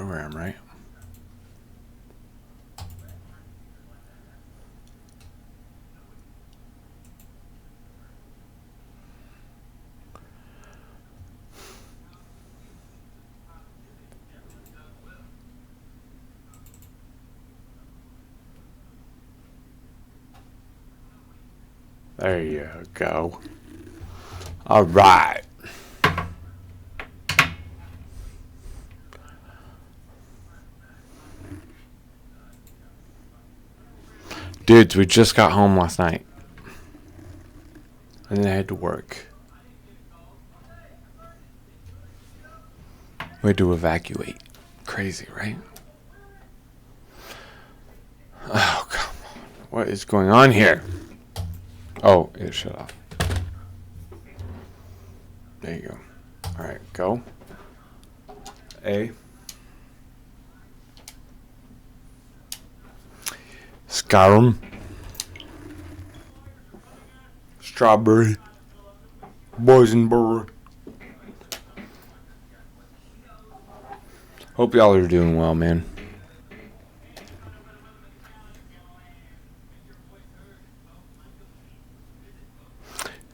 program, right? There you go. All right. Dudes, we just got home last night. And then I had to work. We had to evacuate. Crazy, right? Oh, come on. What is going on here? Oh, it shut off. There you go. All right, go. A. SKYRIM. Strawberry. Boysenberry. Hope y'all are doing well, man.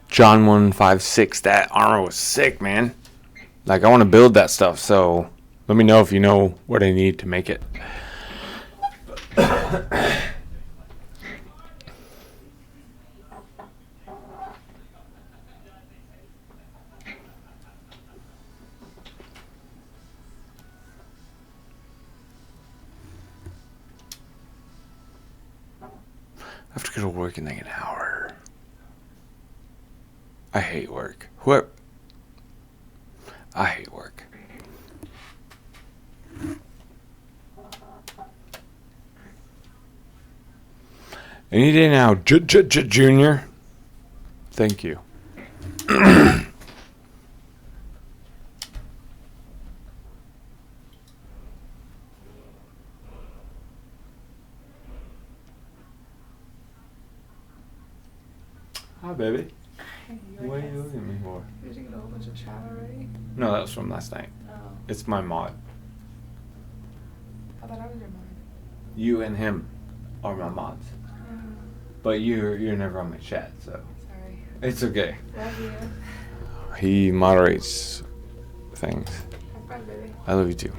John 156. That armor was sick, man. Like, I want to build that stuff, so let me know if you know what I need to make it. I have to go to work in like an hour. I hate work. I hate work. Any day now, Junior. Thank you. Hi, baby. What are you looking at me for? Did you get a whole bunch of chat already? No, that was from last night. Oh. It's my mod. I thought I was your mod. You and him are my mods. But you're never on my chat, so. Sorry. It's okay. Love you. He moderates things. Have fun, baby. I love you too.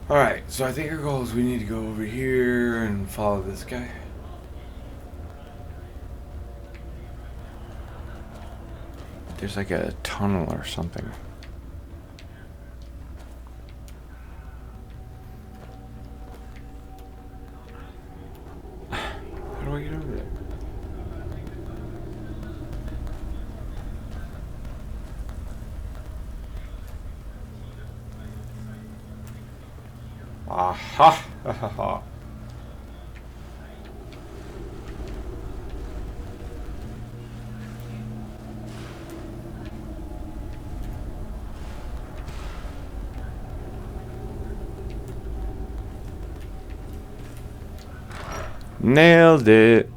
Alright, so I think our goal is we need to go over here and follow this guy. There's like a tunnel or something. How do I get over there? Aha! Ha ha ha. Nailed it.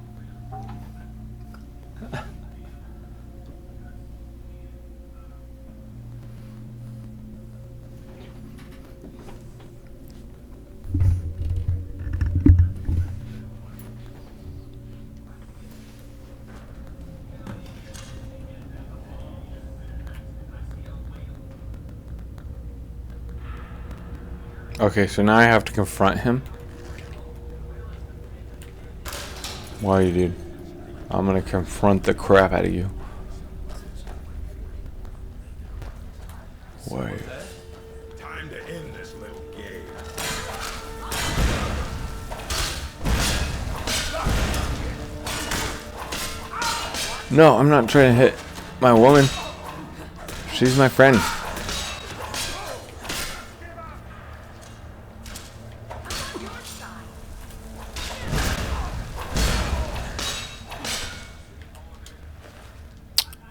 Okay, so now I have to confront him. Why, dude? I'm gonna confront the crap out of you. Why? Time to end this little game. No, I'm not trying to hit my woman. She's my friend.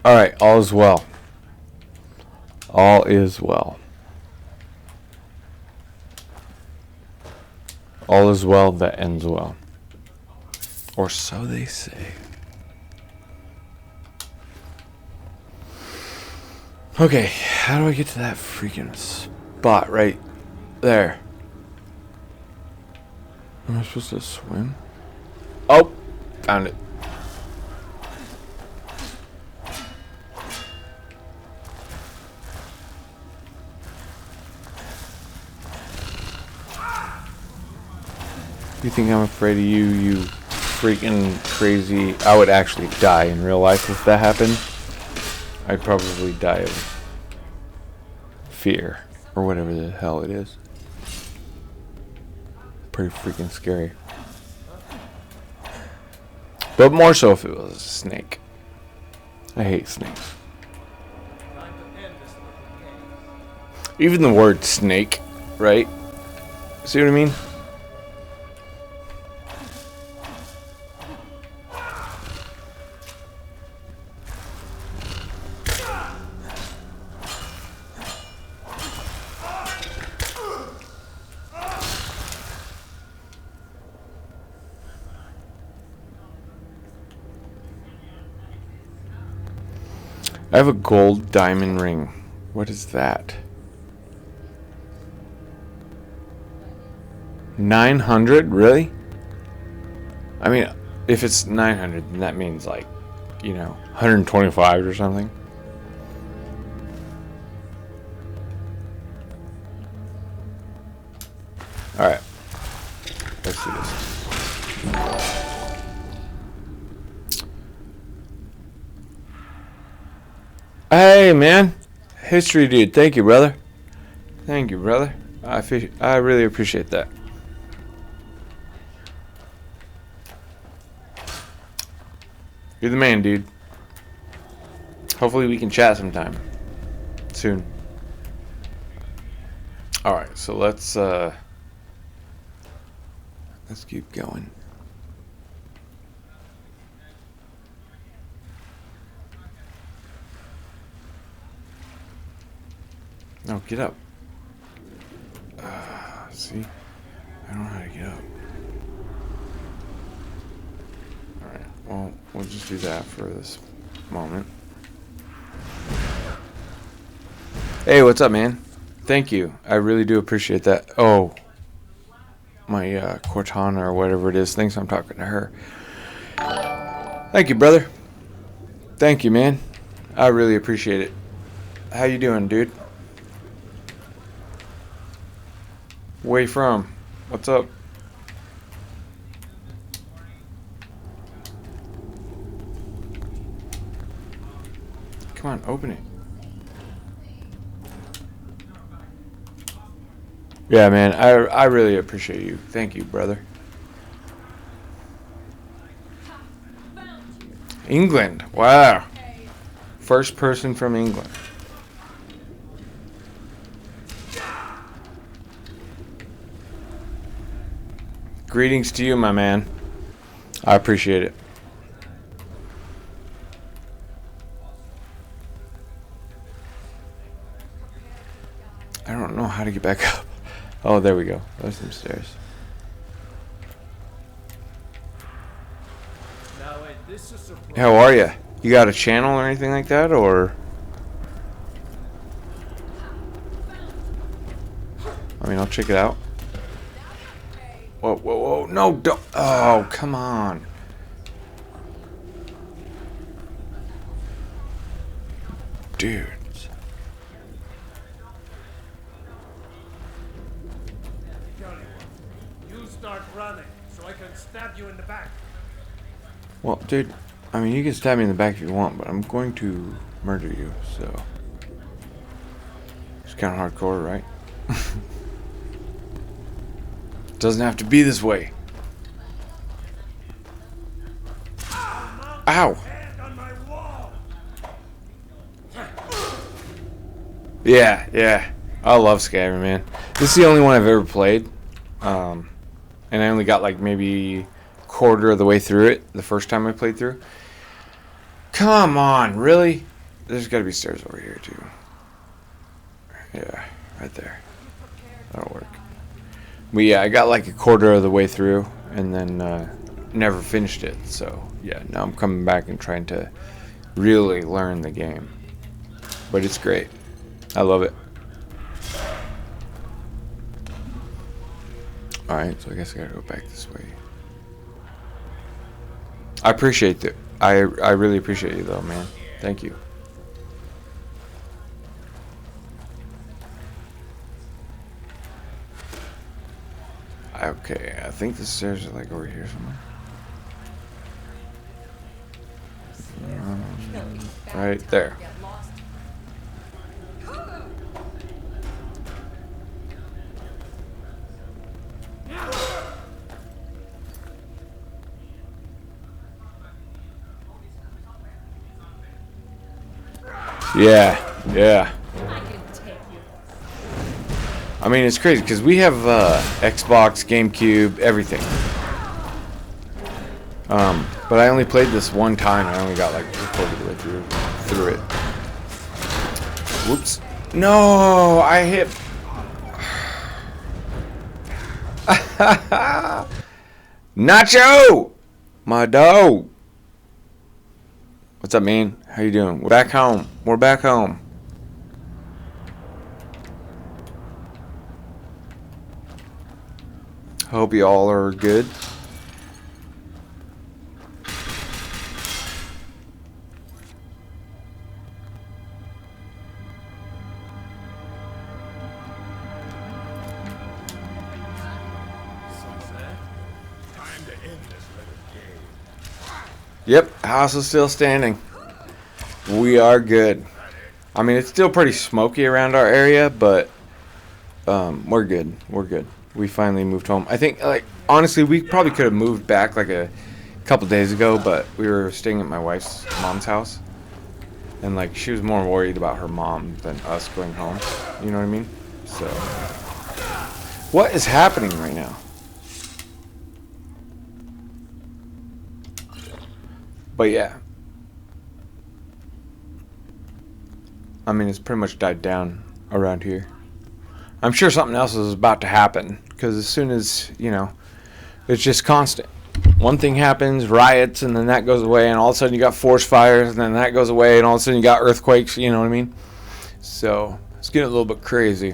Alright, all is well. All is well. All is well that ends well. Or so they say. Okay, how do I get to that freaking spot right there? Am I supposed to swim? Oh, found it. You think I'm afraid of you, you freaking crazy... I would actually die in real life if that happened. I'd probably die of fear, or whatever the hell it is. Pretty freaking scary. But more so if it was a snake. I hate snakes. Even the word snake, right? See what I mean? I have a gold diamond ring. What is that? 900? Really? I mean, if it's 900, then that means like, you know, 125 or something. Alright. Let's do this. Hey, man. History dude. Thank you, brother. Thank you, brother. I really appreciate that. You're the man, dude. Hopefully we can chat sometime. Soon. Alright, so let's keep going. No, get up. See? I don't know how to get up. Alright, well, we'll just do that for this moment. Hey, what's up, man? Thank you. I really do appreciate that. Oh, my Cortana or whatever it is thinks I'm talking to her. Thank you, brother. Thank you, man. I really appreciate it. How you doing, dude? Where you from? What's up? Come on, open it. Yeah, man, I really appreciate you. Thank you, brother. England. Wow. First person from England. Greetings to you, my man. I appreciate it. I don't know how to get back up. Oh, there we go. There's some stairs. How are you? You got a channel or anything like that, or? I mean, I'll check it out. Whoa, whoa, whoa. No, don't. Oh, come on. Dude. You start running so I can stab you in the back. Well, dude, I mean, you can stab me in the back if you want, but I'm going to murder you, so. It's kind of hardcore, right? Doesn't have to be this way. Ow! Yeah. I love SKYRIM, man. This is the only one I've ever played. And I only got like maybe quarter of the way through it the first time I played through. Come on, really? There's gotta be stairs over here too. Yeah, right there. That'll work. But yeah, I got like a quarter of the way through and then never finished it. So yeah, now I'm coming back and trying to really learn the game. But it's great. I love it. Alright, so I guess I gotta go back this way. I appreciate it. I really appreciate you though, man. Thank you. Okay, I think the stairs are like over here somewhere. Right there. Yeah, yeah. I mean, it's crazy because we have Xbox, GameCube, everything. But I only played this one time. I only got like a quarter of the way through it. Whoops. No, I hit. Nacho, my dog. What's up, man? How you doing? We're back home. We're back home. Hope you all are good. Time to end this little game. Yep, house is still standing. We are good. I mean, it's still pretty smoky around our area, but we're good. We're good. We finally moved home. I think, like, honestly, we probably could have moved back like a couple days ago, but we were staying at my wife's mom's house, and like she was more worried about her mom than us going home. You know what I mean? So, what is happening right now? But yeah, I mean, it's pretty much died down around here. I'm sure something else is about to happen because as soon as, you know, it's just constant. One thing happens, riots, and then that goes away, and all of a sudden you got forest fires, and then that goes away, and all of a sudden you got earthquakes, you know what I mean? So it's getting a little bit crazy.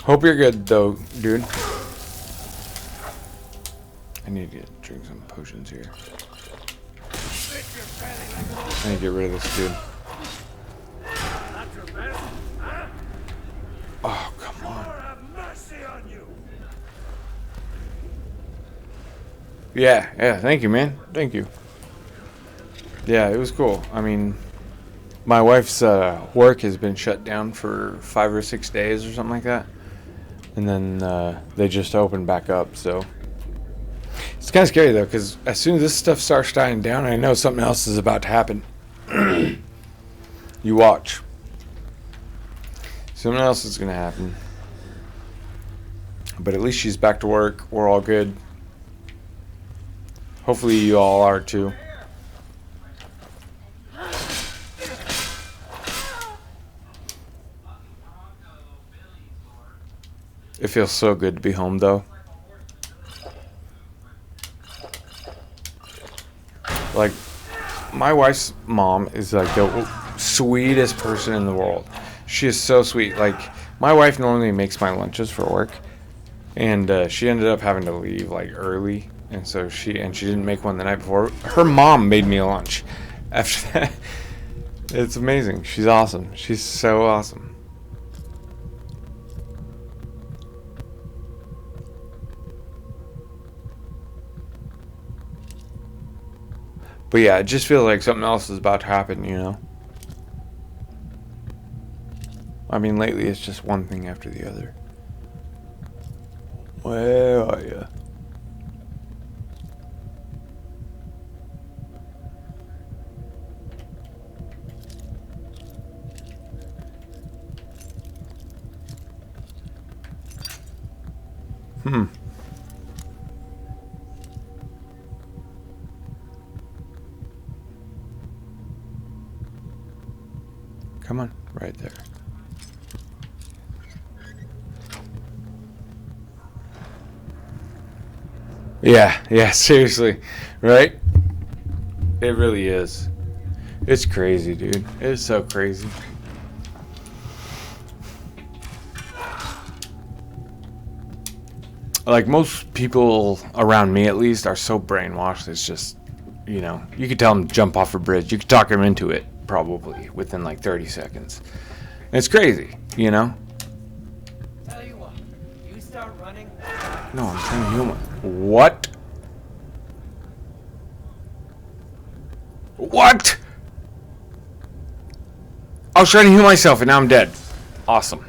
Hope you're good though, dude. I need to drink some potions here. I need to get rid of this dude. Oh, come on. Yeah, thank you, man. Thank you. Yeah, it was cool. I mean, my wife's work has been shut down for 5 or 6 days or something like that. And then they just opened back up, so. It's kind of scary, though, because as soon as this stuff starts dying down, I know something else is about to happen. You watch. Something else is going to happen. But at least she's back to work. We're all good. Hopefully you all are, too. It feels so good to be home, though. Like, my wife's mom is like the sweetest person in the world. She is so sweet. Like, my wife normally makes my lunches for work, and she ended up having to leave like early, and so she didn't make one the night before. Her mom made me a lunch. After that, it's amazing. She's awesome. She's so awesome. But yeah, it just feels like something else is about to happen, you know? I mean, lately it's just one thing after the other. Where are you? Come on, right there. Yeah, seriously. Right? It really is. It's crazy, dude. It's so crazy. Like, most people around me, at least, are so brainwashed. It's just, you know, you could tell them to jump off a bridge. You could talk them into it, probably, within like 30 seconds. It's crazy, you know? Tell you what, you start running. No, I'm telling you. What? What? I was trying to heal myself and now I'm dead. Awesome.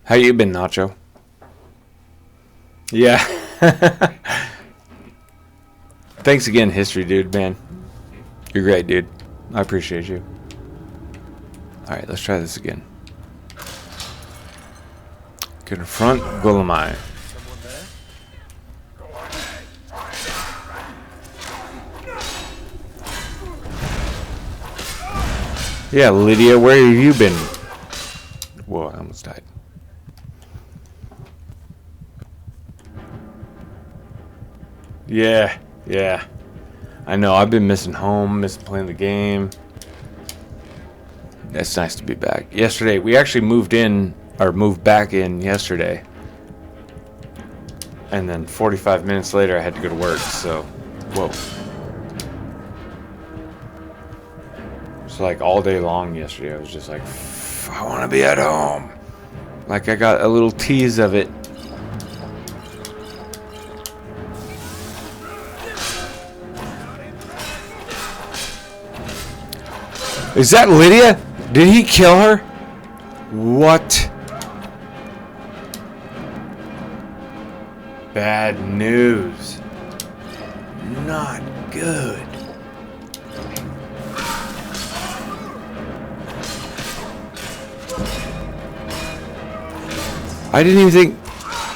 How you been, Nacho? Yeah. Thanks again, history dude, man. You're great, dude. I appreciate you. Alright, let's try this again. Confront Golemai. Someone there? Yeah, Lydia, where have you been? Whoa, I almost died. Yeah. I know, I've been missing home, missing playing the game. It's nice to be back. Yesterday, we actually moved back in yesterday. And then 45 minutes later, I had to go to work, so, whoa. So, like, all day long yesterday, I was just like, I want to be at home. Like, I got a little tease of it. Is that Lydia? Did he kill her? What? Bad news. Not good. I didn't even think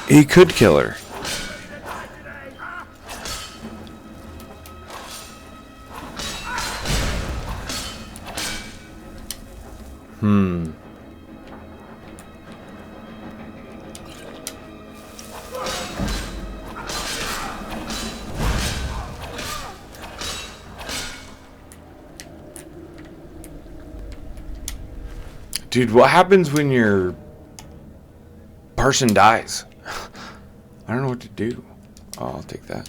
he could kill her. Dude, what happens when your person dies? I don't know what to do. Oh, I'll take that.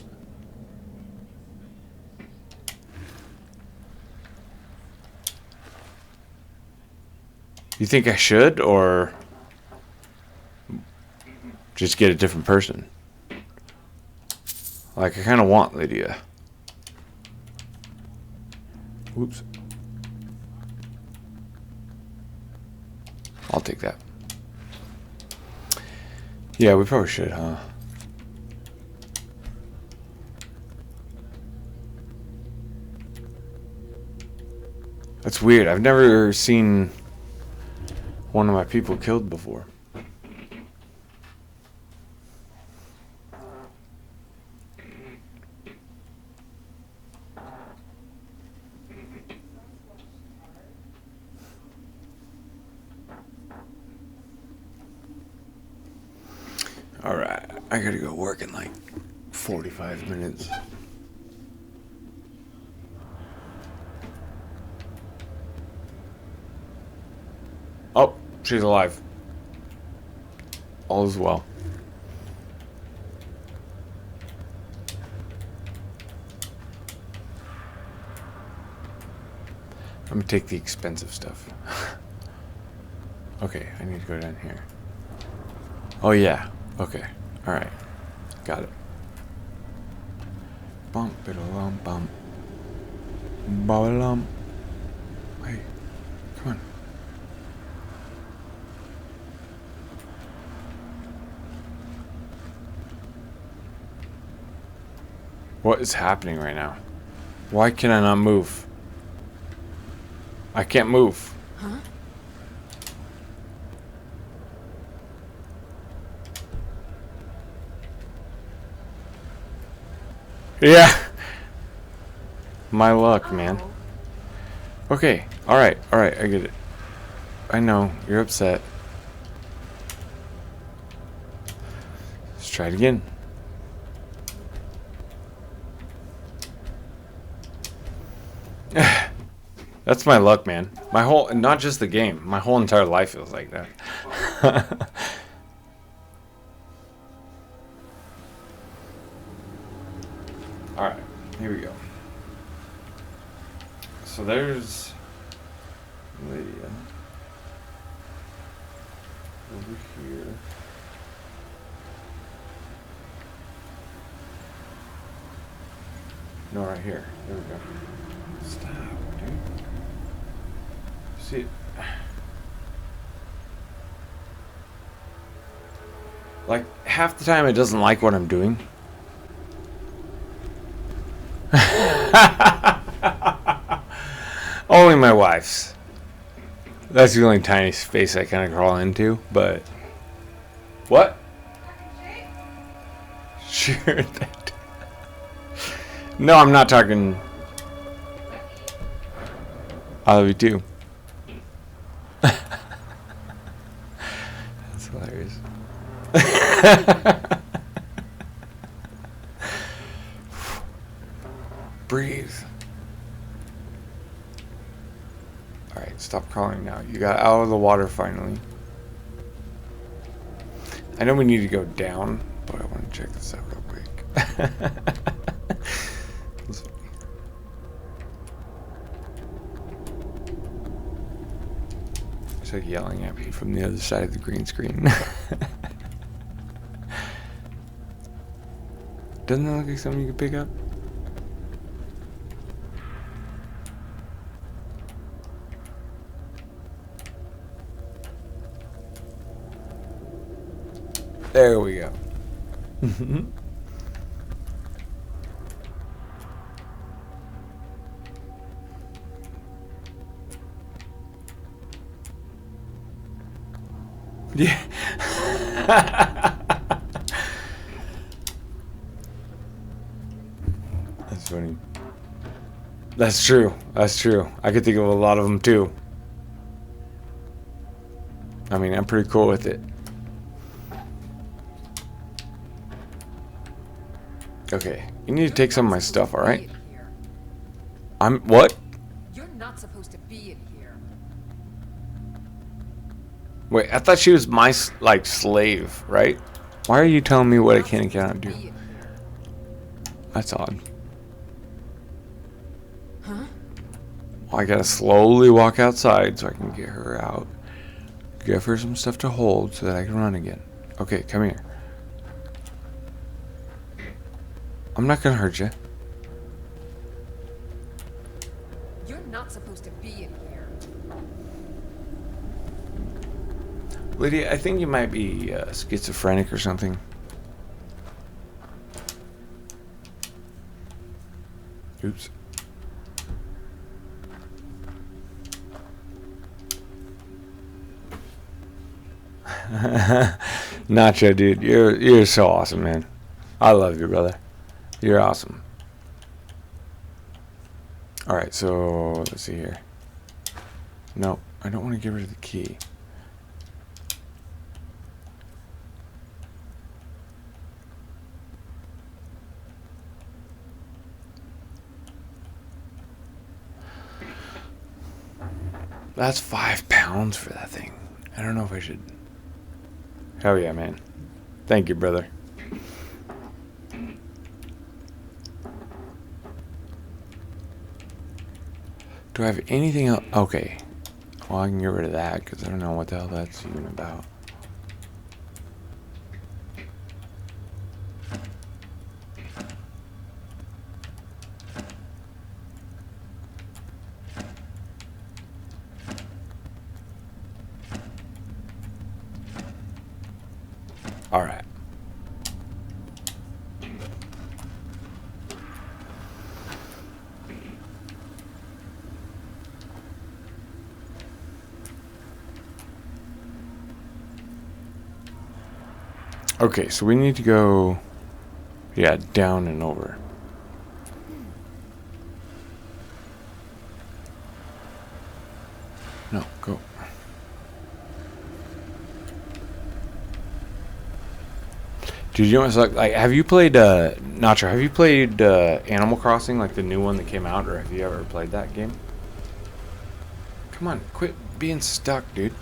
You think I should, or just get a different person? Like, I kind of want Lydia. Whoops. I'll take that. Yeah, we probably should, huh? That's weird. I've never seen one of my people killed before. Alright, I gotta go work in like 45 minutes. Oh, she's alive. All is well. I'm gonna take the expensive stuff. Okay, I need to go down here. Oh yeah. Okay. Alright. Got it. Bump it along bump. Ba-ba-lum. Hey, come on. What is happening right now? Why can I not move? I can't move. Huh? Yeah. My luck, man. Okay. Alright, I get it. I know. You're upset. try it again. That's my luck, man. My whole, not just the game, my whole entire life feels like that. Alright, here we go. So there's Lydia. Over here. No, right here. There we go. Stop, dude. See, like half the time it doesn't like what I'm doing. Only my wife's. That's the only tiny space I kind of crawl into, but what? Sure. No, I'm not talking. I love you too. That's hilarious. Breathe. Alright, stop crawling now. You got out of the water finally. I know we need to go down, but I want to check this out real quick. It's like yelling at me from the other side of the green screen. Doesn't that look like something you can pick up? There we go. Yeah. That's funny. That's true. That's true. I could think of a lot of them too. I mean, I'm pretty cool with it. Okay, you need to take some of my stuff, alright? I'm what? You're not supposed to be in here. Wait, I thought she was my like slave, right? Why are you telling me what I can and cannot do? That's odd. Huh? Well, I gotta slowly walk outside so I can get her out. Give her some stuff to hold so that I can run again. Okay, come here. I'm not gonna hurt you. You're not supposed to be in here. Lydia, I think you might be schizophrenic or something. Oops. Nacho, dude, you're so awesome, man. I love you, brother. You're awesome. All right, so let's see here. No, I don't want to give her the key. That's £5 for that thing. I don't know if I should. Hell yeah, man. Thank you, brother. Do I have anything else? Okay. Well, I can get rid of that because I don't know what the hell that's even about. All right. Okay, so we need to go, yeah, down and over. No, go. Dude, you know what's like? Have you played Nacho? Have you played Animal Crossing, like the new one that came out, or have you ever played that game? Come on, quit being stuck, dude.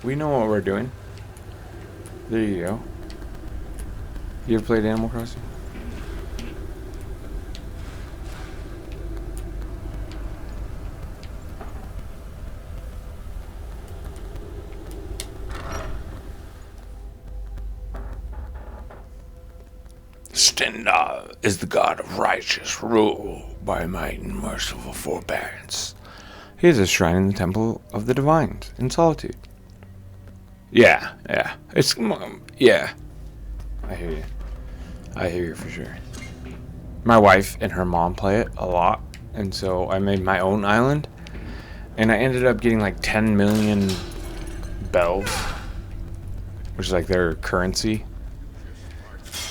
We know what we're doing. There you go. You ever played Animal Crossing? Stendhal is the god of righteous rule by might and merciful forbearance. He is a shrine in the temple of the divines in solitude. Yeah. Yeah. I hear you. I hear you for sure. My wife and her mom play it a lot, and so I made my own island, and I ended up getting like 10 million bells, which is like their currency.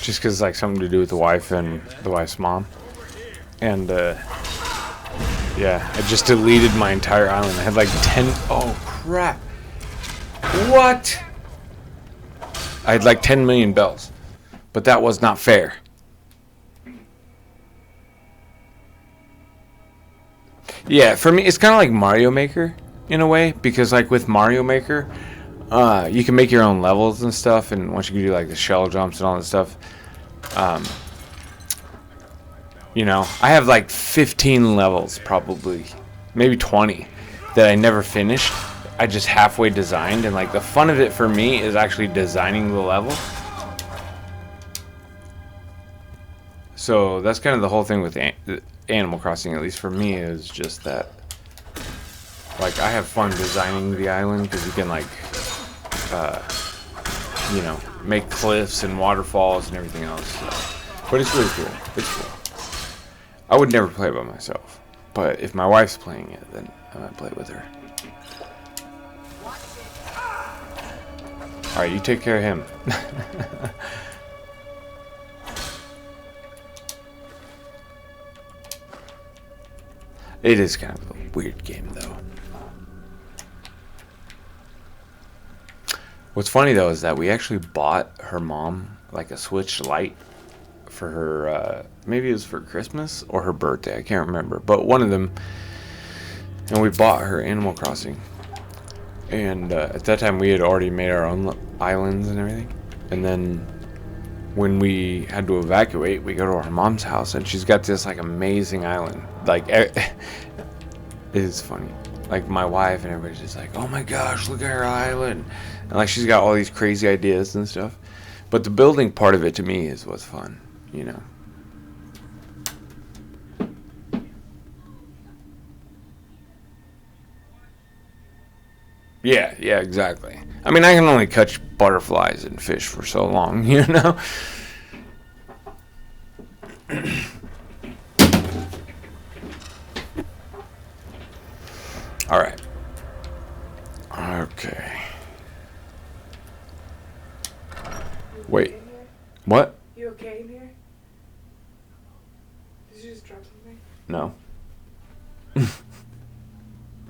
Just because it's like something to do with the wife and the wife's mom. And yeah, I just deleted my entire island. I had like 10. Oh crap. What? I had like 10 million bells. But that was not fair. Yeah, for me, it's kind of like Mario Maker in a way. Because like with Mario Maker, you can make your own levels and stuff, and once you can do like the shell jumps and all that stuff, you know, I have like 15 levels probably, maybe 20 that I never finished. I just halfway designed, and like the fun of it for me is actually designing the level. So that's kind of the whole thing with Animal Crossing, at least for me, is just that like I have fun designing the island because you can like you know, make cliffs and waterfalls and everything else. So. But it's really cool. It's cool. I would never play it by myself, but if my wife's playing it, then I might play it with her. All right, you take care of him. It is kind of a weird game, though. What's funny though is that we actually bought her mom like a Switch Lite for her, maybe it was for Christmas or her birthday, I can't remember, but one of them, and we bought her Animal Crossing, and at that time we had already made our own islands and everything, and then when we had to evacuate, we go to her mom's house, and she's got this like amazing island, like it is funny, like my wife and everybody's just like, oh my gosh, look at her island. And like she's got all these crazy ideas and stuff. But the building part of it to me is what's fun, you know. Yeah, exactly. I mean, I can only catch butterflies and fish for so long, you know. All right. Okay. Wait. What? You okay in here? Did you just drop something? No.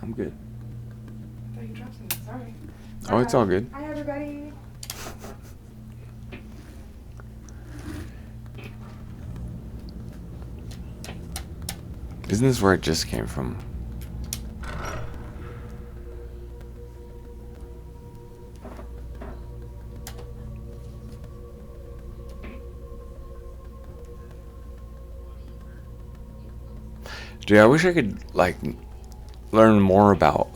I'm good. I thought you dropped something. Sorry. Oh, it's all good. Hi, everybody. Isn't this where it just came from? Dude, I wish I could, like, learn more about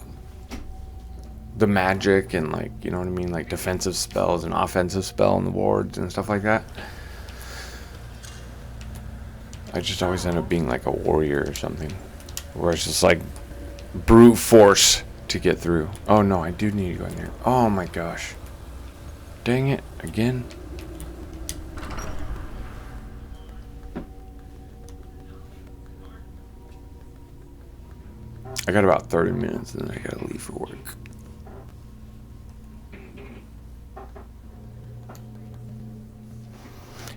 the magic and, like, you know what I mean? Like, defensive spells and offensive spell on the boards and stuff like that. I just always end up being, like, a warrior or something. Where it's just, like, brute force to get through. Oh, no, I do need to go in there. Oh, my gosh. Dang it. Again? I got about 30 minutes and then I gotta leave for work.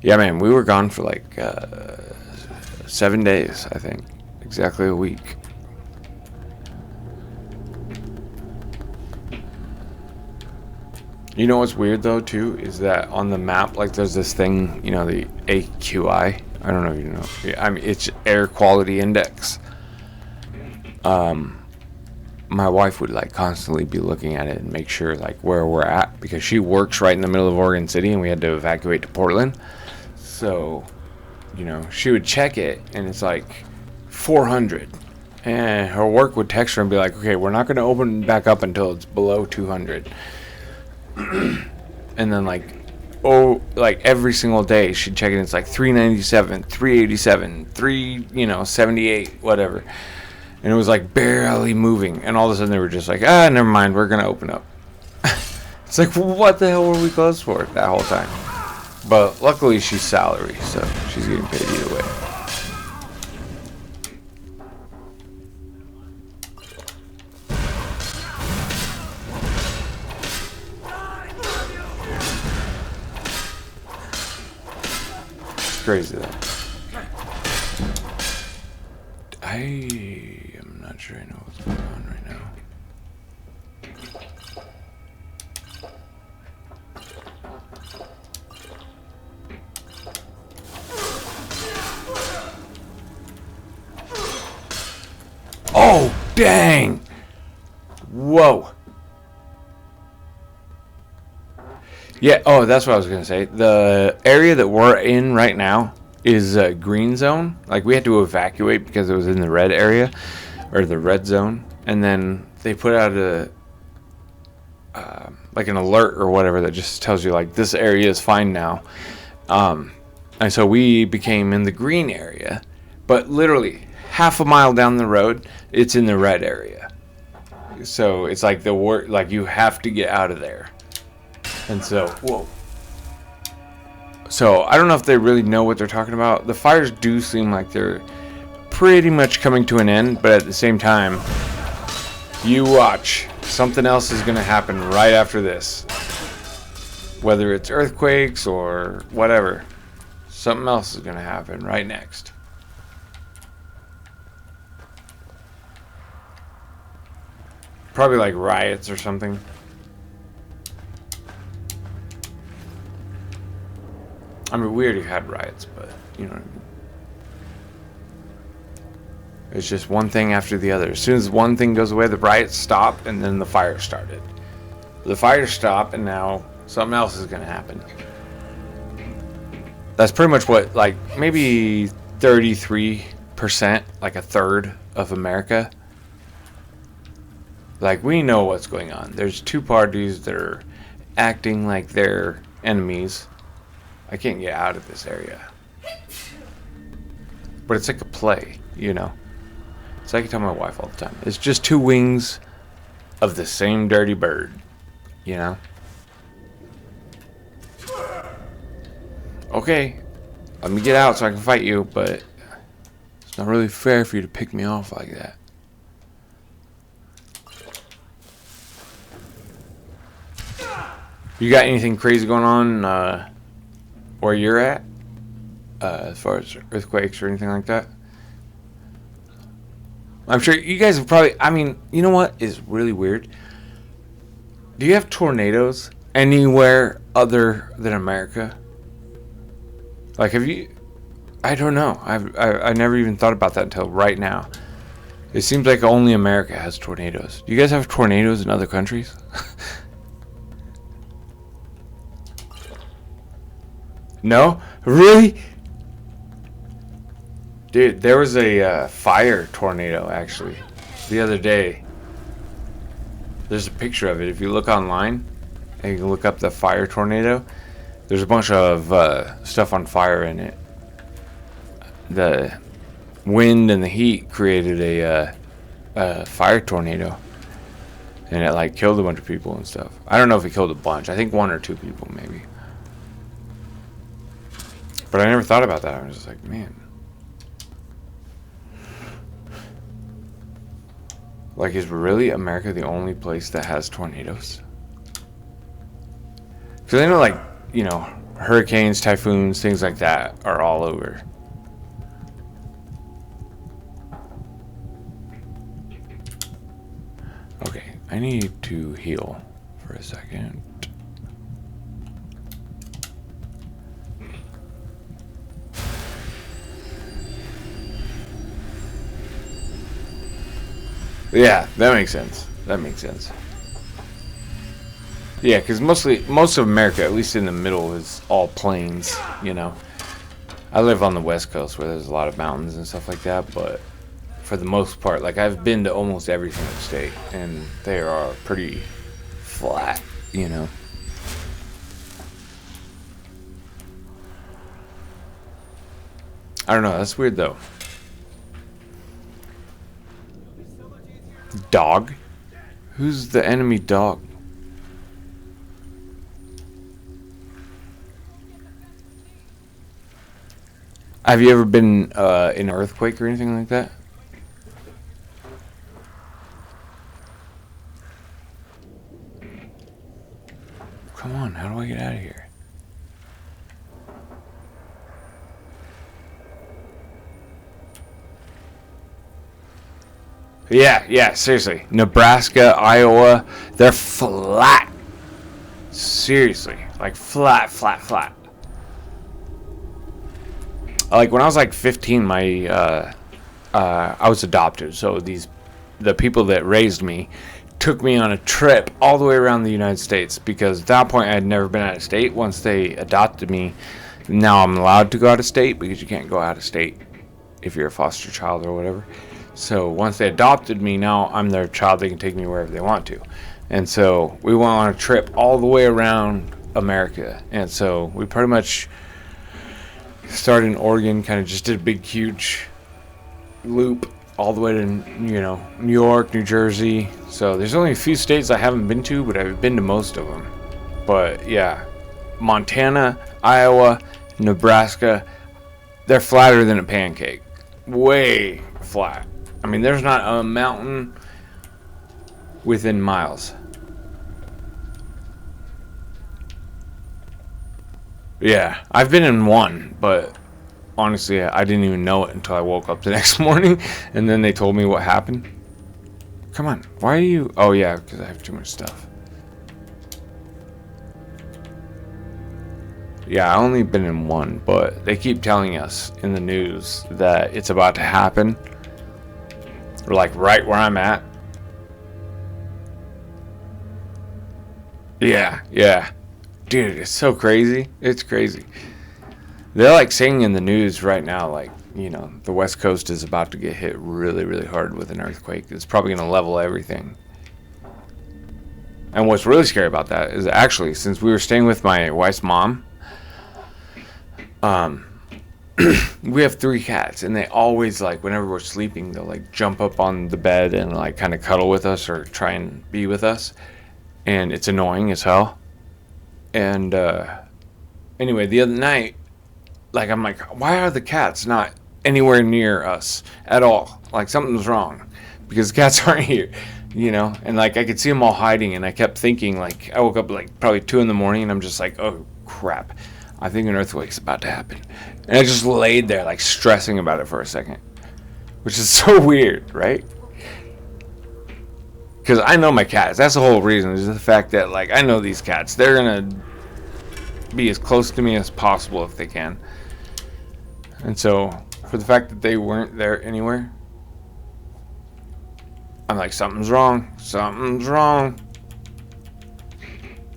Yeah, man, we were gone for like 7 days, I think. Exactly a week. You know what's weird though too is that on the map, like there's this thing, you know, the AQI. I don't know if you know. Yeah, I mean, it's air quality index. My wife would like constantly be looking at it and make sure like where we're at because she works right in the middle of Oregon City and we had to evacuate to Portland. So, you know, she would check it and it's like 400. And her work would text her and be like, okay, we're not going to open back up until it's below 200. And then like every single day she'd check it, it's like 397, 387, 78, whatever, and it was like barely moving, and all of a sudden they were just like, never mind, we're gonna open up. It's like, what the hell were we closed for that whole time? But luckily she's salary, so she's getting paid either way. Crazy though. I am not sure I know what's going on right now. Oh, dang! Whoa. Yeah, oh, that's what I was going to say. The area that we're in right now is a green zone. Like, we had to evacuate because it was in the red area, or the red zone. And then they put out like an alert or whatever that just tells you, like, this area is fine now. And so we became in the green area. But literally, half a mile down the road, it's in the red area. So it's like like you have to get out of there. And so, whoa. So, I don't know if they really know what they're talking about. The fires do seem like they're pretty much coming to an end, but at the same time, you watch. Something else is going to happen right after this. Whether it's earthquakes or whatever. Something else is going to happen right next. Probably like riots or something. I mean, we already had riots, but you know what I mean. It's just one thing after the other. As soon as one thing goes away, the riots stop, and then the fire started. The fire stopped, and now something else is going to happen. That's pretty much what, like, maybe 33%, like a third of America. Like, we know what's going on. There's two parties that are acting like they're enemies. I can't get out of this area. But it's like a play, you know. It's like I tell my wife all the time. It's just two wings of the same dirty bird, you know. Okay, let me get out so I can fight you, but it's not really fair for you to pick me off like that. You got anything crazy going on where you're at, as far as earthquakes or anything like that? I'm sure you guys have probably, I mean, you know what is really weird? Do you have tornadoes anywhere other than America? Like, have you, I don't know. I never even thought about that until right now. It seems like only America has tornadoes. Do you guys have tornadoes in other countries? No? Really? Dude, there was a fire tornado, actually, the other day. There's a picture of it. If you look online, and you can look up the fire tornado, there's a bunch of stuff on fire in it. The wind and the heat created a fire tornado. And it, like, killed a bunch of people and stuff. I don't know if it killed a bunch. I think one or two people, maybe. But I never thought about that. I was just like, man. Like, is really America the only place that has tornadoes? Because I know, like, you know, hurricanes, typhoons, things like that are all over. Okay, I need to heal for a second. Yeah, that makes sense. That makes sense. Yeah, because most of America, at least in the middle, is all plains. You know, I live on the West Coast where there's a lot of mountains and stuff like that, but for the most part, like I've been to almost every single state, and they are pretty flat. You know. I don't know. That's weird though. Dog? Who's the enemy dog? Have you ever been in an earthquake or anything like that? Come on, how do I get out of here? Yeah, seriously. Nebraska, Iowa, they're flat. Seriously, like flat. Like when I was like 15, I was adopted. So the people that raised me took me on a trip all the way around the United States because at that point I had never been out of state. Once they adopted me, now I'm allowed to go out of state because you can't go out of state if you're a foster child or whatever. So once they adopted me, now I'm their child. They can take me wherever they want to. And so we went on a trip all the way around America. And so we pretty much started in Oregon, kind of just did a big, huge loop all the way to, New York, New Jersey. So there's only a few states I haven't been to, but I've been to most of them. But yeah, Montana, Iowa, Nebraska, they're flatter than a pancake. Way flat. I mean, there's not a mountain within miles. Yeah, I've been in one, but honestly, I didn't even know it until I woke up the next morning, and then they told me what happened. Come on, why are you... Oh, yeah, because I have too much stuff. Yeah, I only been in one, but they keep telling us in the news that it's about to happen. Or like right where I'm at. Yeah. Dude, it's so crazy. It's crazy. They're like saying in the news right now, like, the West Coast is about to get hit really, really hard with an earthquake. It's probably going to level everything. And what's really scary about that is actually, since we were staying with my wife's mom, we have 3 cats, and they always, like, whenever we're sleeping, they'll like jump up on the bed and like kind of cuddle with us or try and be with us, and it's annoying as hell. And anyway, the other night, like, I'm like, why are the cats not anywhere near us at all? Like, something's wrong because the cats aren't here, and like I could see them all hiding, and I kept thinking, like, I woke up like probably 2 in the morning, and I'm just like, oh crap, I think an earthquake's about to happen. And I just laid there, like, stressing about it for a second. Which is so weird, right? Because I know my cats. That's the whole reason. Is the fact that, like, I know these cats. They're going to be as close to me as possible if they can. And so, for the fact that they weren't there anywhere, I'm like, something's wrong. Something's wrong.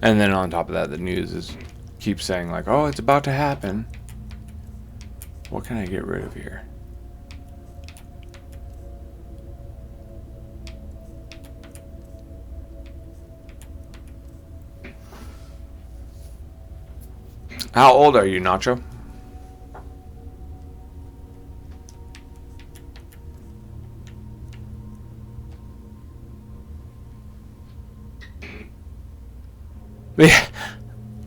And then on top of that, the news keeps saying, like, oh, it's about to happen. What can I get rid of here? How old are you, Nacho? Yeah.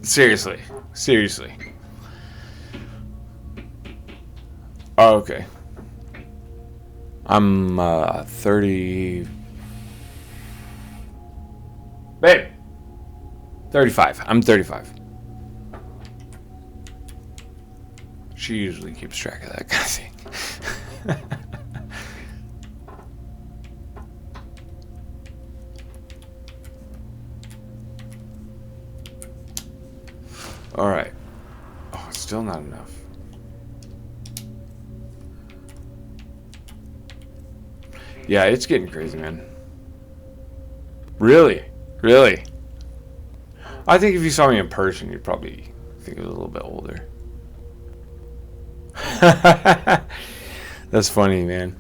Seriously. Oh, okay. I'm 30. Babe. 35. I'm 35. She usually keeps track of that kind of thing. All right. Oh, it's still not enough. Yeah, it's getting crazy, man. Really? Really? I think if you saw me in person, you'd probably think I was a little bit older. That's funny, man.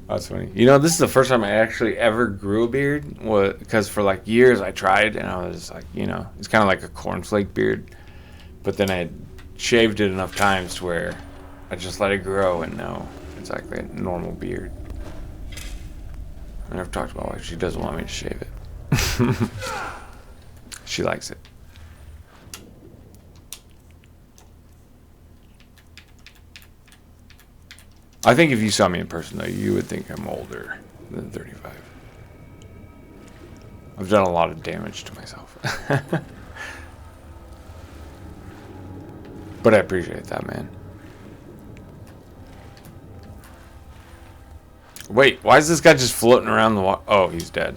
That's funny. You know, this is the first time I actually ever grew a beard. Because for like years I tried, and I was like, you know, it's kind of like a cornflake beard. But then I had shaved it enough times to where I just let it grow, and now it's like a normal beard. And I've talked about why she doesn't want me to shave it. She likes it. I think if you saw me in person, though, you would think I'm older than 35. I've done a lot of damage to myself. But I appreciate that, man. Wait, why is this guy just floating around the water? Oh, he's dead.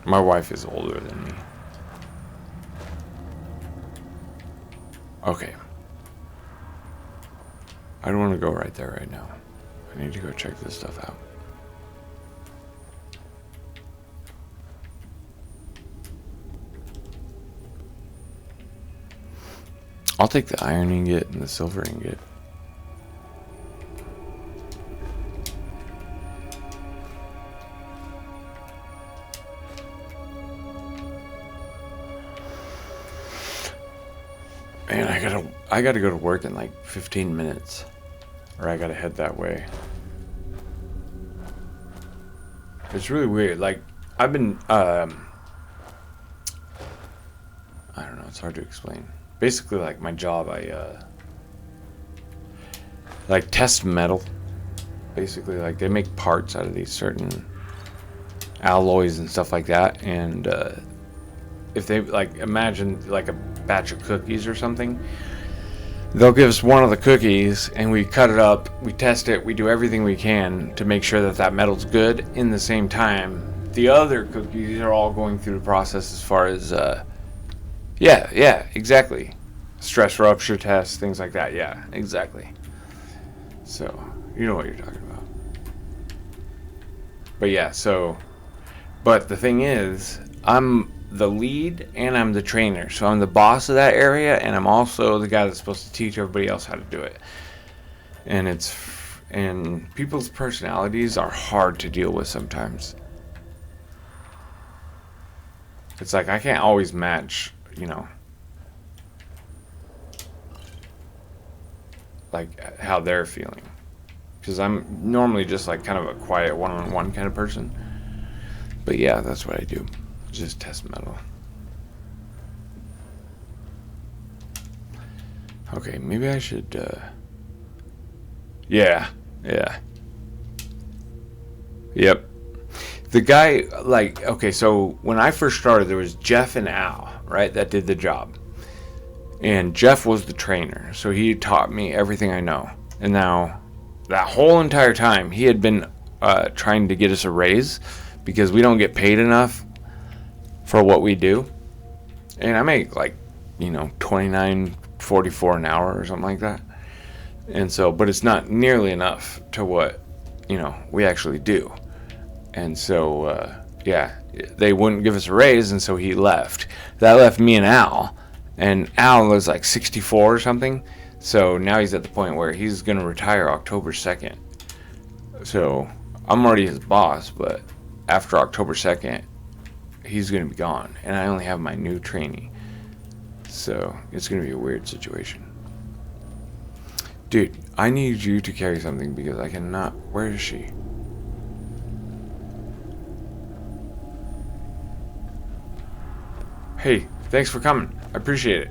My wife is older than me. Okay. I don't want to go right there right now. I need to go check this stuff out. I'll take the iron ingot and the silver ingot. Man, I gotta go to work in like 15 minutes. Or I gotta head that way. It's really weird. Like, I've been, I don't know, it's hard to explain. Basically, like, my job, I like, test metal. Basically, like, they make parts out of these certain alloys and stuff like that. And, if they, like, imagine, like, a batch of cookies or something, they'll give us one of the cookies, and we cut it up, we test it, we do everything we can to make sure that that metal's good. In the same time, the other cookies are all going through the process as far as, yeah, exactly. Stress rupture tests, things like that. Yeah, exactly. So, you know what you're talking about. But yeah, so, but the thing is, I'm the lead and I'm the trainer. So I'm the boss of that area, and I'm also the guy that's supposed to teach everybody else how to do it. And people's personalities are hard to deal with sometimes. It's like I can't always match, you know, like how they're feeling, because I'm normally just like kind of a quiet one-on-one kind of person. But yeah, that's what I do, just test metal. Okay, maybe I should yeah, yep. The guy, like, okay, so when I first started, there was Jeff and Al, right, that did the job. And Jeff was the trainer, so he taught me everything I know. And now, that whole entire time, he had been trying to get us a raise because we don't get paid enough for what we do. And I make like, you know, $29.44 an hour or something like that. And so, but it's not nearly enough to what, you know, we actually do. And so, yeah, they wouldn't give us a raise, and so he left. That left me and Al. And Al was like 64 or something. So now he's at the point where he's going to retire October 2nd. So I'm already his boss, but after October 2nd, he's going to be gone. And I only have my new trainee. So it's going to be a weird situation. Dude, I need you to carry something because I cannot. Where is she? Hey, thanks for coming. I appreciate it.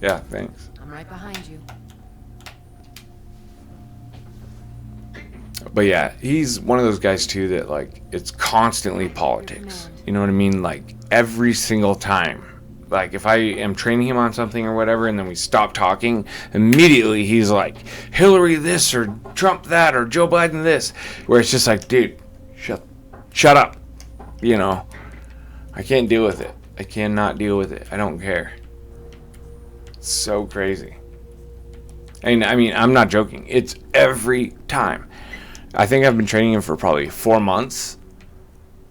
Yeah, thanks. I'm right behind you. But yeah, he's one of those guys too that, like, it's constantly politics. You know what I mean? Like, every single time. Like, if I am training him on something or whatever, and then we stop talking, immediately he's like, Hillary this, or Trump that, or Joe Biden this. Where it's just like, dude, shut up. You know? I can't deal with it. I cannot deal with it. I don't care. It's so crazy. And I mean, I'm not joking. It's every time. I think I've been training him for probably 4 months.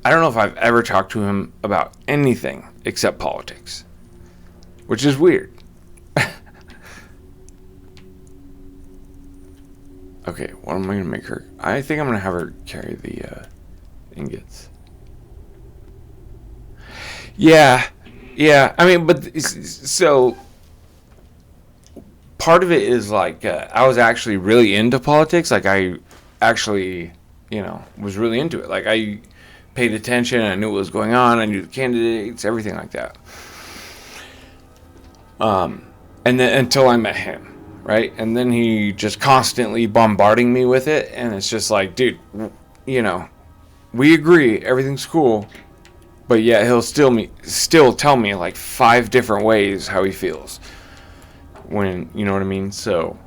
I don't know if I've ever talked to him about anything except politics, which is weird. Okay, what am I going to make her? I think I'm going to have her carry the ingots. Yeah. I mean, but so part of it is like I was actually really into politics. Like I actually, was really into it. Like I paid attention. I knew what was going on. I knew the candidates, everything like that. And then until I met him. Right? And then he just constantly bombarding me with it. And it's just like, dude, we agree. Everything's cool. But yeah, he'll still tell me like 5 different ways how he feels. When, you know what I mean? So,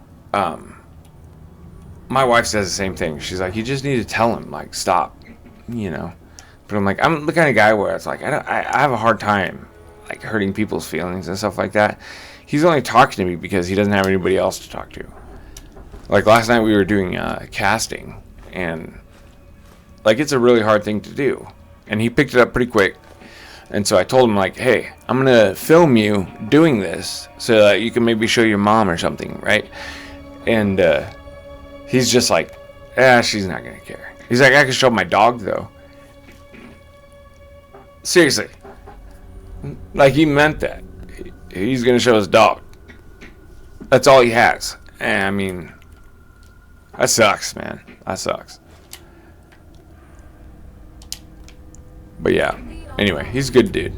my wife says the same thing. She's like, you just need to tell him, like, stop, But I'm like, I'm the kind of guy where it's like, I have a hard time, like, hurting people's feelings and stuff like that. He's only talking to me because he doesn't have anybody else to talk to. Like last night we were doing casting, and like it's a really hard thing to do, and he picked it up pretty quick. And so I told him like, hey, I'm gonna film you doing this so that you can maybe show your mom or something, right? And he's just like, she's not gonna care. He's like, I can show my dog though. Seriously, like he meant that. He's gonna show his dog. That's all he has. And I mean, that sucks, man. That sucks. But yeah. Anyway, he's a good dude.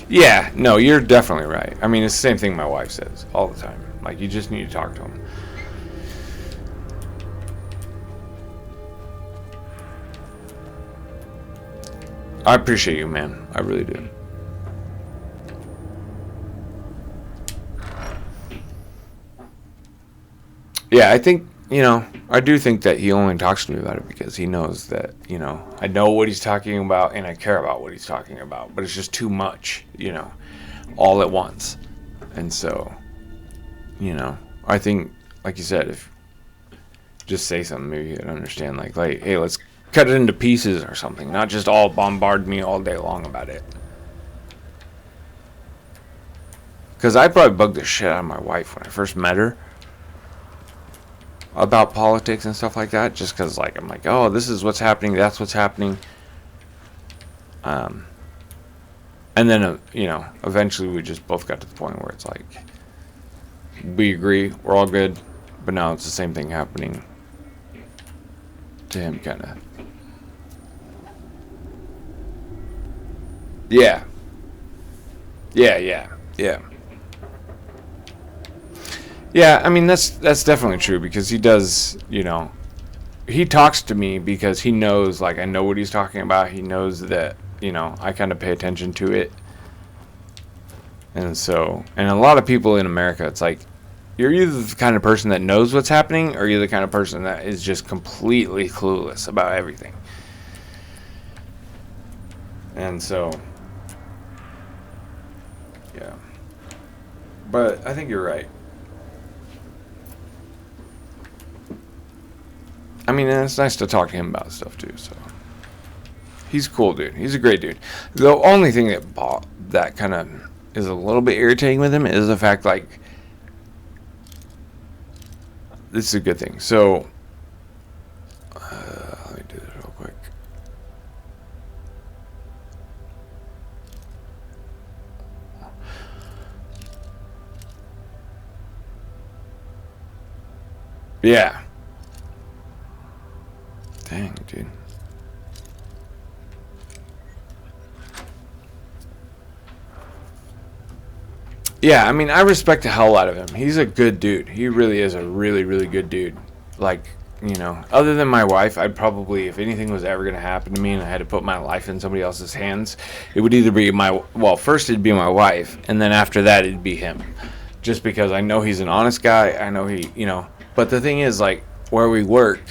Yeah, no, you're definitely right. I mean, it's the same thing my wife says all the time. Like, you just need to talk to him. I appreciate you, man. I really do. Yeah, I think, I do think that he only talks to me about it because he knows that, I know what he's talking about and I care about what he's talking about. But it's just too much, all at once. And so, I think, like you said, if just say something, maybe he'd understand. Like, hey, let's cut it into pieces or something. Not just all bombard me all day long about it. Because I probably bugged the shit out of my wife when I first met her about politics and stuff like that, just because like I'm like, oh, this is what's happening, that's what's happening, and then eventually we just both got to the point where it's like we agree, we're all good, but now it's the same thing happening to him, kind of. Yeah, I mean, that's definitely true because he does, he talks to me because he knows, like, I know what he's talking about. He knows that, I kind of pay attention to it. And so, and a lot of people in America, it's like, you're either the kind of person that knows what's happening or you're the kind of person that is just completely clueless about everything. And so, yeah. But I think you're right. I mean, and it's nice to talk to him about stuff too. So he's a cool dude. He's a great dude. The only thing that kind of is a little bit irritating with him is the fact, like, this is a good thing. So let me do this real quick. Yeah. Dang, dude. Yeah, I mean, I respect the hell out of him. He's a good dude. He really is a really, really good dude. Like, other than my wife, I'd probably, if anything was ever going to happen to me and I had to put my life in somebody else's hands, it would either be first it'd be my wife, and then after that it'd be him. Just because I know he's an honest guy. I know but the thing is, like, where we work,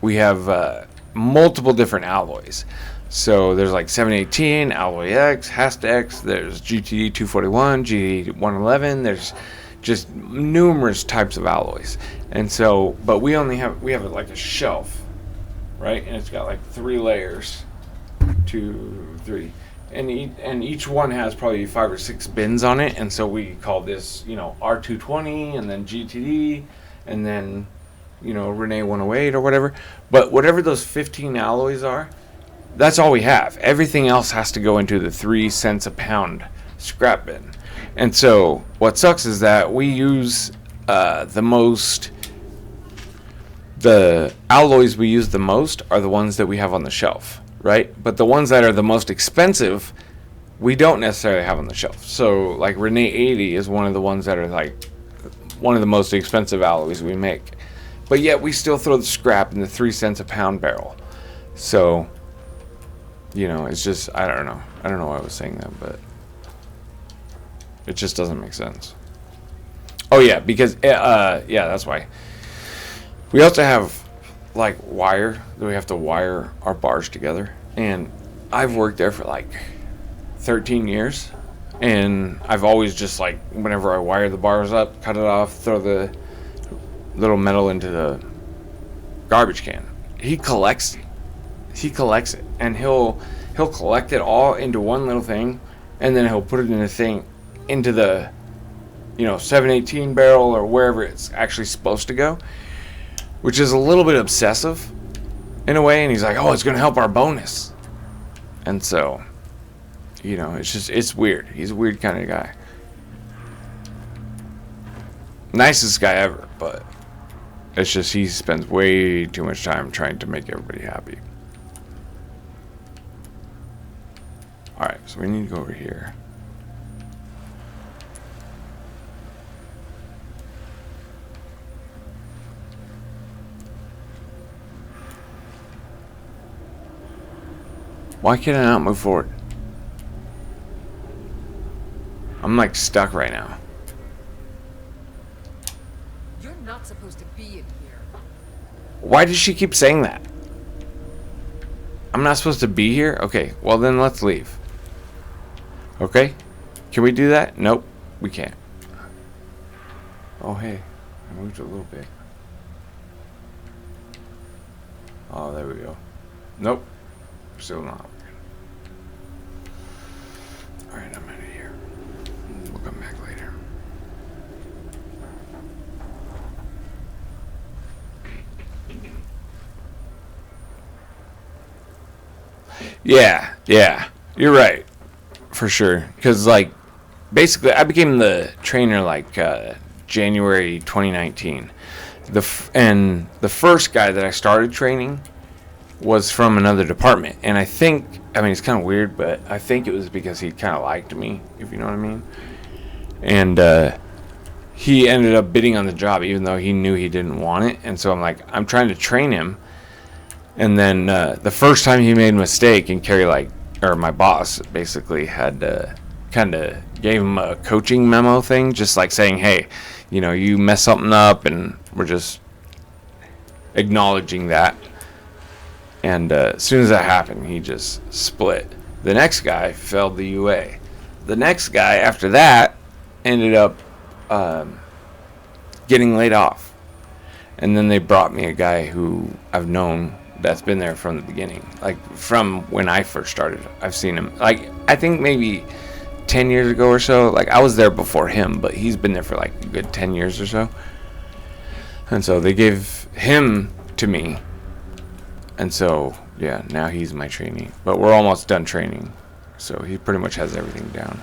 we have multiple different alloys. So there's like 718, Alloy X, Hast X, there's GTD 241, GTD 111, there's just numerous types of alloys. And so, but we have like a shelf, right? And it's got like 3 layers, 2, 3. And each one has probably 5 or 6 bins on it, and so we call this, R220, and then GTD, and then, Rene 108 or whatever. But whatever those 15 alloys are, that's all we have. Everything else has to go into the 3 cents a pound scrap bin. And so what sucks is that we use the alloys we use the most are the ones that we have on the shelf. Right? But the ones that are the most expensive, we don't necessarily have on the shelf. So, like, Rene 80 is one of the ones that are, like, one of the most expensive alloys we make. But yet, we still throw the scrap in the 3 cents a pound barrel. So, it's just, I don't know. I don't know why I was saying that, but it just doesn't make sense. Oh, yeah, because, that's why. We also have like wire that we have to wire our bars together, and I've worked there for like 13 years, and I've always just, like, whenever I wire the bars up, cut it off, throw the little metal into the garbage can. He collects it, and he'll collect it all into one little thing, and then he'll put it in a thing into the 718 barrel or wherever it's actually supposed to go, which is a little bit obsessive in a way. And he's like, oh, it's going to help our bonus. And so, it's weird. He's a weird kind of guy. Nicest guy ever, but it's just he spends way too much time trying to make everybody happy. Alright, so we need to go over here. Why can I not move forward? I'm like stuck right now. You're not supposed to be in here. Why does she keep saying that? I'm not supposed to be here? Okay, well then let's leave. Okay? Can we do that? Nope, we can't. Oh hey, I moved a little bit. Oh, there we go. Nope. Still not working. Alright, I'm out of here. We'll come back later. Yeah. You're right. For sure. Because, like, basically, I became the trainer, like, January 2019. And the first guy that I started training was from another department, and I mean it's kind of weird, but I think it was because he kind of liked me, if you know what I mean. And he ended up bidding on the job even though he knew he didn't want it. And so I'm trying to train him, and then the first time he made a mistake, and my boss basically had kind of gave him a coaching memo thing, just like saying, hey, you mess something up, and we're just acknowledging that. And as soon as that happened, he just split. The next guy failed the UA. The next guy after that ended up getting laid off. And then they brought me a guy who I've known that's been there from the beginning. Like, from when I first started. I've seen him, like, I think maybe 10 years ago or so. Like, I was there before him, but he's been there for like a good 10 years or so. And so they gave him to me. And so, yeah, now he's my trainee. But we're almost done training. So he pretty much has everything down.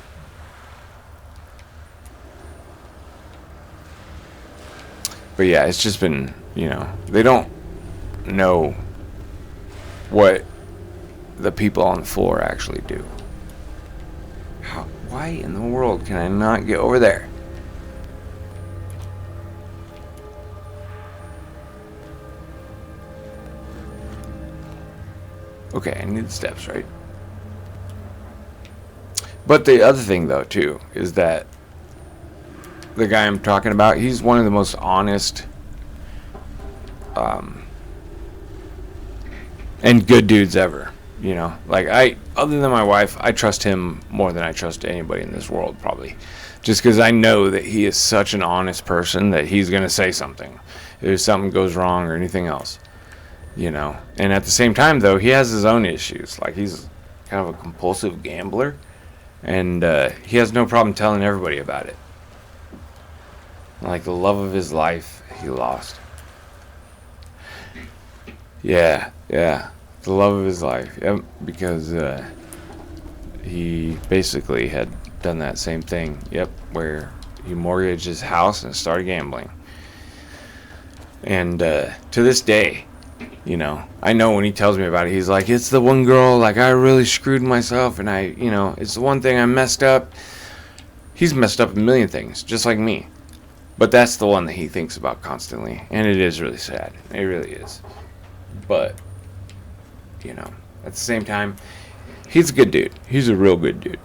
But yeah, it's just been, they don't know what the people on the floor actually do. Why in the world can I not get over there? Okay, I need the steps, right? But the other thing, though, too, is that the guy I'm talking about, he's one of the most honest and good dudes ever. You know, like other than my wife, I trust him more than I trust anybody in this world, probably. Just because I know that he is such an honest person that he's going to say something if something goes wrong or anything else, you know. And at the same time, though, he has his own issues. Like, he's kind of a compulsive gambler, and he has no problem telling everybody about it. Like, the love of his life, he lost. Yeah, the love of his life. Yep, because he basically had done that same thing. Yep, where he mortgaged his house and started gambling. And to this day, you know, I know when he tells me about it, he's like, it's the one girl, like, I really screwed myself, and it's the one thing I messed up. He's messed up a million things, just like me. But that's the one that he thinks about constantly, and it is really sad. It really is. But, you know, at the same time, he's a good dude. He's a real good dude.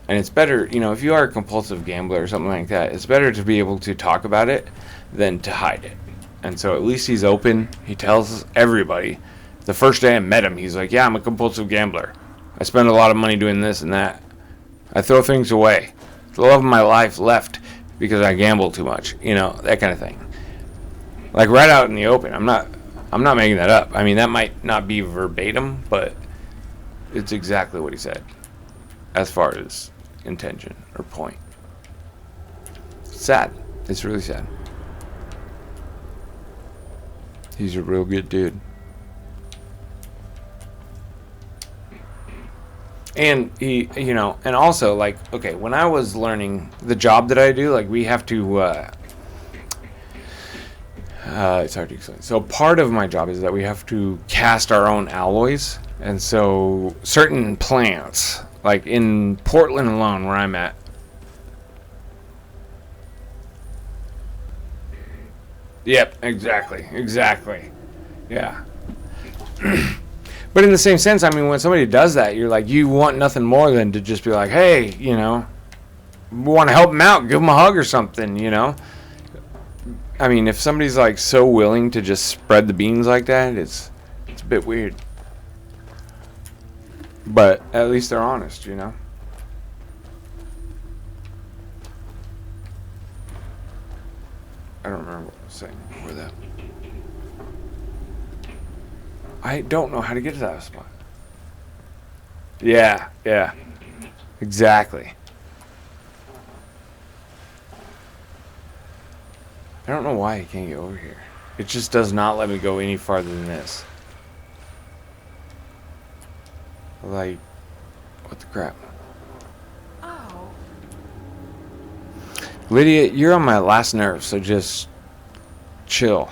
And it's better, you know, if you are a compulsive gambler or something like that, it's better to be able to talk about it than to hide it. And so at least he's open. He tells everybody. The first day I met him, he's like, yeah, I'm a compulsive gambler. I spend a lot of money doing this and that. I throw things away. The love of my life left because I gamble too much. You know, that kind of thing. Like, right out in the open. I'm not making that up. I mean, that might not be verbatim, but it's exactly what he said as far as intention or point. Sad. It's really sad. He's a real good dude. And he, you know, and also, like, okay, when I was learning the job that I do, like, we have to, it's hard to explain. So part of my job is that we have to cast our own alloys. And so certain plants, like in Portland alone, where I'm at. Yep, exactly. Yeah. But in the same sense, I mean, when somebody does that, you're like, you want nothing more than to just be like, hey, you know, want to help them out, give them a hug or something, you know. I mean, if somebody's like so willing to just spread the beans like that, it's a bit weird. But at least they're honest, you know. I don't remember what I was saying before that. I don't know how to get to that spot. Yeah. Exactly. I don't know why I can't get over here. It just does not let me go any farther than this. Like, what the crap? Oh. Lydia, you're on my last nerve, so just chill.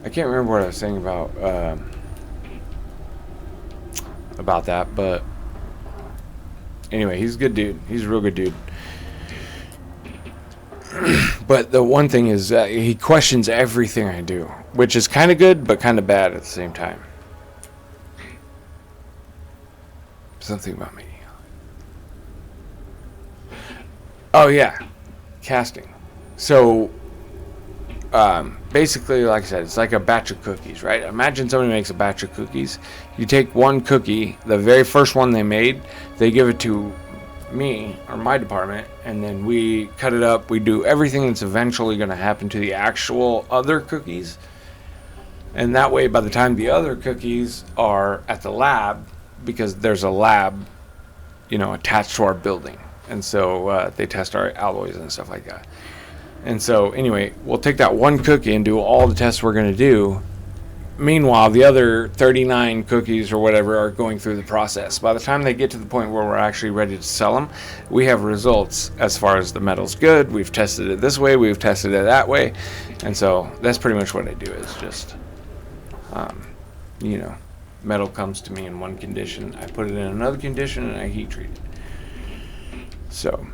I can't remember what I was saying about that, but anyway, he's a good dude. He's a real good dude. But the one thing is that he questions everything I do, which is kind of good, but kind of bad at the same time. Something about me. Oh, yeah. Casting. So, basically, like I said, it's like a batch of cookies, right? Imagine somebody makes a batch of cookies. You take one cookie, the very first one they made, they give it to me or my department, and then we cut it up. We do everything that's eventually going to happen to the actual other cookies. And that way, by the time the other cookies are at the lab, because there's a lab, you know, attached to our building. And so they test our alloys and stuff like that. And so, anyway, we'll take that one cookie and do all the tests we're going to do. Meanwhile, the other 39 cookies or whatever are going through the process. By the time they get to the point where we're actually ready to sell them, we have results as far as the metal's good. We've tested it this way. We've tested it that way. And so that's pretty much what I do is just, you know, metal comes to me in one condition. I put it in another condition and I heat treat it. So,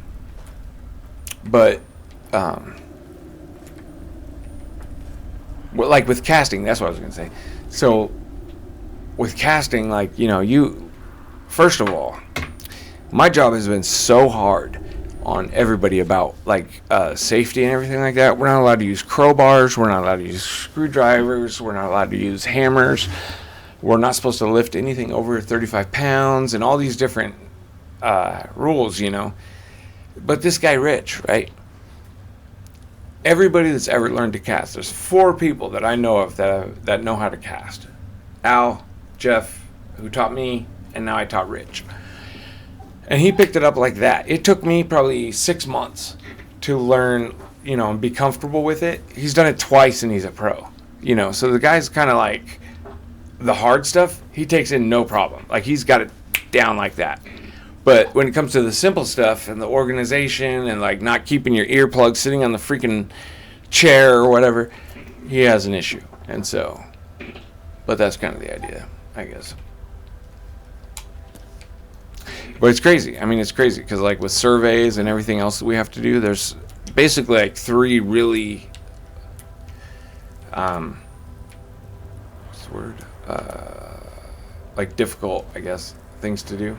but, well, like with casting, that's what I was going to say. So, with casting, like, you know, first of all, my job has been so hard on everybody about like safety and everything like that. We're not allowed to use crowbars. We're not allowed to use screwdrivers. We're not allowed to use hammers. We're not supposed to lift anything over 35 pounds and all these different rules, you know. But this guy, Rich, right? Everybody that's ever learned to cast, there's 4 people that I know of that know how to cast. Al, Jeff, who taught me, and now I taught Rich. And he picked it up like that. It took me probably 6 months to learn, you know, and be comfortable with it. He's done it twice and he's a pro, you know. So the guy's kind of like, the hard stuff, he takes in no problem. Like, he's got it down like that. But when it comes to the simple stuff and the organization and like not keeping your earplugs sitting on the freaking chair or whatever, he has an issue. And so, but that's kind of the idea, I guess. But it's crazy. I mean, it's crazy because like with surveys and everything else that we have to do, there's basically like 3 really, what's the word? Like difficult, I guess, things to do.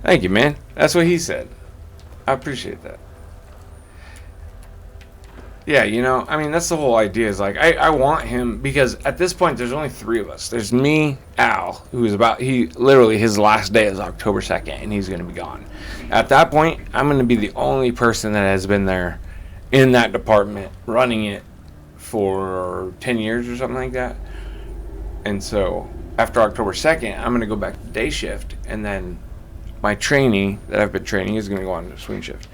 Thank you, man. That's what he said. I appreciate that. Yeah, you know, I mean, that's the whole idea is like, I want him because at this point, there's only 3 of us. There's me, Al, who's literally his last day is October 2nd, and he's going to be gone. At that point, I'm going to be the only person that has been there in that department running it for 10 years or something like that. And so after October 2nd, I'm going to go back to day shift, and then my trainee that I've been training is going to go on to swing shift.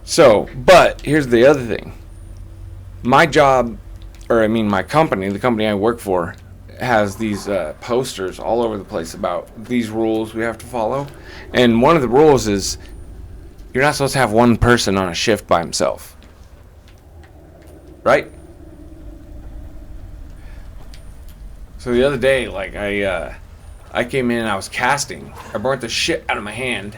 So, but here's the other thing. My job, or I mean my company, the company I work for, has these posters all over the place about these rules we have to follow. And one of the rules is you're not supposed to have one person on a shift by himself. Right? So the other day, like I came in and I was casting. I burnt the shit out of my hand.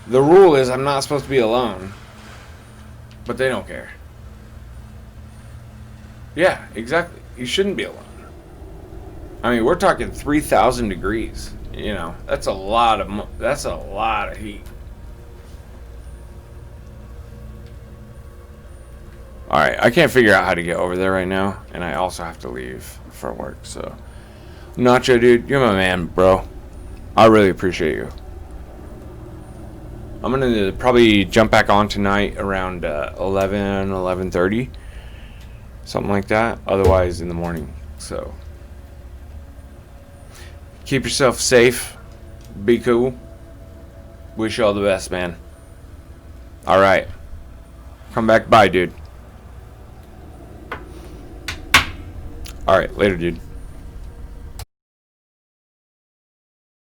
The rule is I'm not supposed to be alone. But they don't care. Yeah, exactly. You shouldn't be alone. I mean, we're talking 3,000 degrees. You know, that's a lot of heat. Alright, I can't figure out how to get over there right now. And I also have to leave for work, so... Nacho, dude, you're my man, bro. I really appreciate you. I'm going to probably jump back on tonight around 11:30. Something like that. Otherwise, in the morning. So, keep yourself safe. Be cool. Wish you all the best, man. Alright. Come back by, dude. Alright, later, dude.